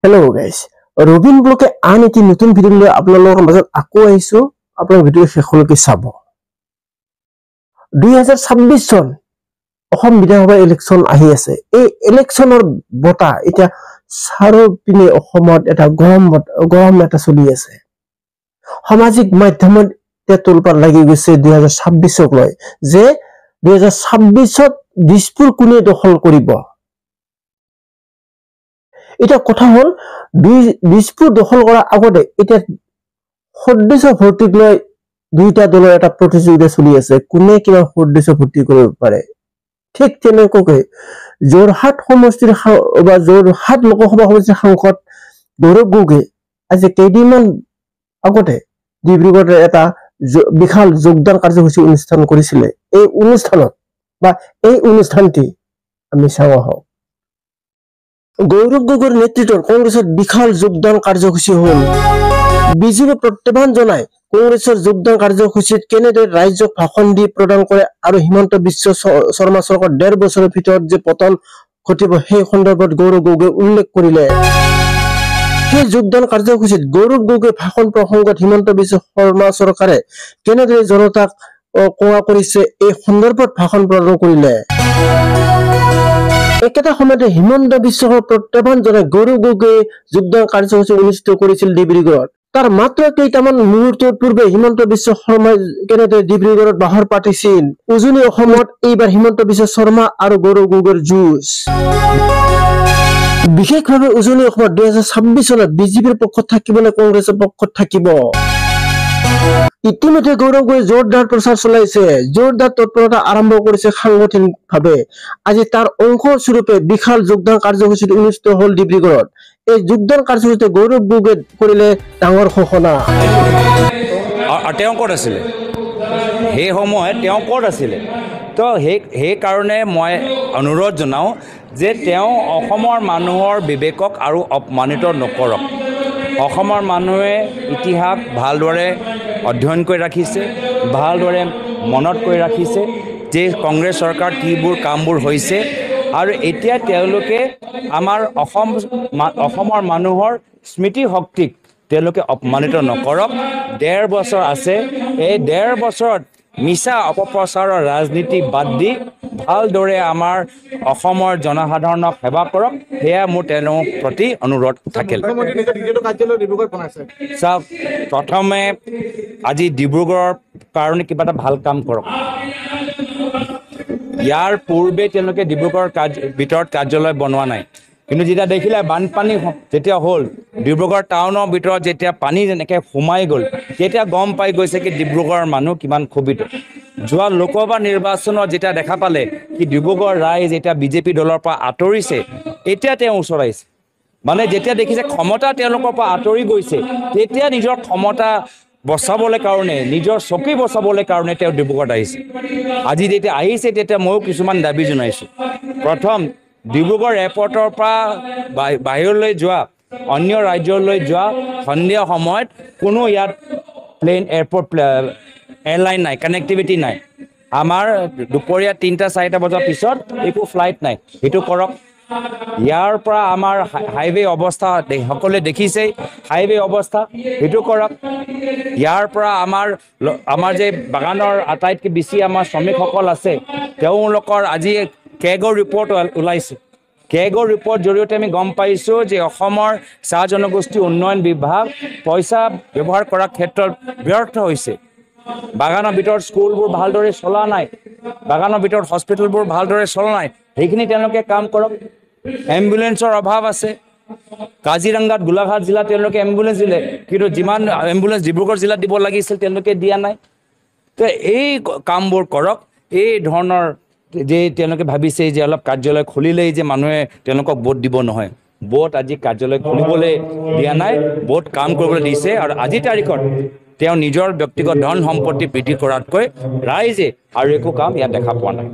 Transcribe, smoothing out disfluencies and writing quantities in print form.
hello guys Robin ब्लके आन eighty नतुन video লৈ আপোনালোকৰ মাজত আকৌ আহিছো আপোনালোক ভিডিও শেষলৈকে চাব 2026 চন অসম বিধানসভা ইলেকশন আহি আছে এই ইলেকশনৰ বটা এটা সাৰপিনে অসমত এটা গৰম এটা চলি আছে সামাজিক মাধ্যমত তেতলপাৰ লাগি গৈছে 2026 ক লৈ যে 2026 ত দিছপুৰ কোনে দখল কৰিব এটা কথা হল দিছপুৰ দখল কৰাৰ আগতে এটা সদস্য ভৰ্তি লৈ দুইটা দলৰ এটা প্ৰতিযোগিতা চলি আছে কোনে কিবা সদস্য ভৰ্তি কৰিব পাৰে ঠিক তেনেকৈ যোৰহাট সমষ্টিৰ বা যোৰহাট লোকসভা সমষ্টিৰ সাংসদ গৌৰৱ গগৈ আজি কেইদিনমান আগতে ডিব্ৰুগড়ৰ এটা বিশাল যোগদান কাৰ্যসূচী অনুষ্ঠান কৰিছিল এই অনুষ্ঠানত বা এই অনুষ্ঠানটি আমি চাওঁ আহক গৌৰৱ গগৈৰ নেতৃত্বত কংগ্ৰেছৰ বিশাল যোগদান কাৰ্যসূচী হ'ল বিজেপি প্ৰত্যাহ্বান জনাই কংগ্ৰেছৰ যোগদান কাৰ্যসূচীত কেনেদৰে ৰাজ্যক ভাষণ দি প্ৰদান কৰে আৰু হিমন্ত বিশ্ব শৰ্মা চৰকাৰ 1.5 বছৰৰ ভিতৰত যে পতন ঘটিব সেই সন্দৰ্ভত গৌৰৱ গগৈ উল্লেখ কৰিলে সেই যোগদান কাৰ্যসূচীত গৌৰৱ গগৈ ভাষণ প্ৰসংগত হিমন্ত বিশ্ব শৰ্মা চৰকাৰে কেনেদৰে জনতাক কোৱা কৰিছে এই সন্দৰ্ভত ভাষণ প্ৰদান কৰিলে একেটা সময়তে হিমন্ত বিশ্বৰ প্ৰত্যাহ্বান জনাই গৌৰৱ গগৈ যোগদান কাৰ্যসূচী অনুষ্ঠিত কৰিছিল ডিব্ৰুগড়ত তাৰ মাত্ৰ কেইটামান মুহূৰ্তৰ পূৰ্বে হিমন্ত বিশ্ব শৰ্মা কেনেদৰে ডিব্ৰুগড়ত বাহৰ পাতিছিল উজনি অসমত এইবাৰ হিমন্ত বিশ্ব শৰ্মা আৰু গৌৰৱ গগৈৰ যুঁজ বিশেষভাৱে উজনি অসমত 2026 চনত বিজেপিৰ পক্ষত থাকিব নে কংগ্ৰেছৰ পক্ষত থাকিব ইতিমধ্যে গৌৰৱ গগৈ জোৰদাৰ প্ৰচাৰ চলাইছে জোৰদাৰ তৎপৰতা আৰম্ভ কৰিছে সাংগঠনিকভাৱে আজি তাৰ অংশ স্বৰূপে বিশাল যোগদান কাৰ্যসূচী অনুষ্ঠিত হল ডিব্ৰুগড়ত এই যোগদান কাৰ্যসূচীতে গৌৰৱ গগৈ কৰিলে ডাঙৰ ঘোষণা তেওঁ ক'ত আছিল সেই সময়ত তেওঁ ক'ত আছিল তো সেই কাৰণে মই অনুৰোধ জনাওঁ যে তেওঁ অসমৰ মানুহৰ বিবেকক আৰু অপমানিত নকৰক অসমৰ মানুহে ইতিহাস ভালদৰে অধ্যয়ন কৰি ৰাখিছে ভালদৰে মনত কৰি ৰাখিছে যে কংগ্ৰেছ চৰকাৰ কিবোৰ কামবোৰ হৈছে আৰু এতিয়া তেওঁলোকে আমাৰ অসমৰ মানুহৰ স্মৃতি শক্তিক তেওঁলোকে অপমানিত নকৰক 1.5 বছৰ আছে এই 1.5 বছৰত মিছা অপপ্ৰচাৰৰ ৰাজনীতি বাদ দি ভালদৰে আমাৰ অসমৰ জনসাধাৰণক সেৱা কৰক সেয়া মোৰ তেওঁলোকৰ প্ৰতি অনুৰোধ থাকিল চাওক প্ৰথমে আজি ডিব্ৰুগড়ৰ কাৰণে কিবা এটা ভাল কাম কৰক ইয়াৰ পূৰ্বে তেওঁলোকে ডিব্ৰুগড়ৰ ভিতৰত কাৰ্যালয় বনোৱা নাই কিন্তু যেতিয়া দেখিলে বানপানী যেতিয়া হ'ল ডিব্ৰুগড় টাউনৰ ভিতৰত যেতিয়া পানী যেনেকৈ সোমাই গ'ল তেতিয়া গম পাই গৈছে কি ডিব্ৰুগড়ৰ মানুহ কিমান ক্ষোভিত যোৱা লোকসভা নিৰ্বাচনত যেতিয়া দেখা পালে কি ডিব্ৰুগড় ৰাইজ এতিয়া বিজেপি দলৰ পৰা আঁতৰিছে এতিয়া তেওঁ ওচৰ আহিছে মানে যেতিয়া দেখিছে ক্ষমতা তেওঁলোকৰ পৰা আঁতৰি গৈছে তেতিয়া নিজৰ ক্ষমতা বচাবলৈ কাৰণে নিজৰ চকী বচাবলৈ কাৰণে তেওঁ ডিব্ৰুগড়ত আহিছে আজি যেতিয়া আহিছে তেতিয়া ময়ো কিছুমান দাবী জনাইছোঁ প্ৰথম ডিব্ৰুগড় এয়াৰপৰ্টৰ পৰা বাহিৰলৈ যোৱা অন্য ৰাজ্যলৈ যোৱা সন্ধিয়া সময়ত কোনো ইয়াত প্লেন এয়াৰপৰ্ট এয়াৰলাইন নাই কানেক্টিভিটি নাই আমাৰ দুপৰীয়া 3-4 বজাৰ পিছত একো ফ্লাইট নাই সেইটো কৰক ইয়াৰ পৰা আমাৰ হাইৱে অৱস্থা সকলোৱে দেখিছে হাইৱে অৱস্থা সেইটো কৰক ইয়াৰ পৰা আমাৰ যে বাগানৰ আটাইতকৈ বেছি আমাৰ শ্ৰমিকসকল আছে তেওঁলোকৰ আজি কেগৰ ৰিপৰ্ট ওলাইছে কেগৰ ৰিপৰ্ট জৰিয়তে আমি গম পাইছোঁ যে অসমৰ চাহ জনগোষ্ঠী উন্নয়ন বিভাগ পইচা ব্যৱহাৰ কৰাৰ ক্ষেত্ৰত ব্যৰ্থ হৈছে বাগানৰ ভিতৰত স্কুলবোৰ ভালদৰে চলা নাই বাগানৰ ভিতৰত হস্পিটেলবোৰ ভালদৰে চলা নাই সেইখিনি তেওঁলোকে কাম কৰক এম্বুলেন্সৰ অভাৱ আছে কাজিৰঙাত গোলাঘাট জিলাত তেওঁলোকে এম্বুলেন্স দিলে কিন্তু যিমান এম্বুলেন্স ডিব্ৰুগড় জিলাত দিব লাগিছিল তেওঁলোকে দিয়া নাই তো এই কামবোৰ কৰক এই ধৰণৰ যে তেওঁলোকে ভাবিছে যে অলপ কাৰ্যালয় খুলিলেই যে মানুহে তেওঁলোকক ভোট দিব নহয় ভোট আজি কাৰ্যালয় খুলিবলৈ দিয়া নাই ভোট কাম কৰিবলৈ দিছে আৰু আজিৰ তাৰিখত তেওঁ নিজৰ ব্যক্তিগত ধন সম্পত্তি বৃদ্ধি কৰাতকৈ ৰাইজে আৰু একো কাম ইয়াত দেখা পোৱা নাই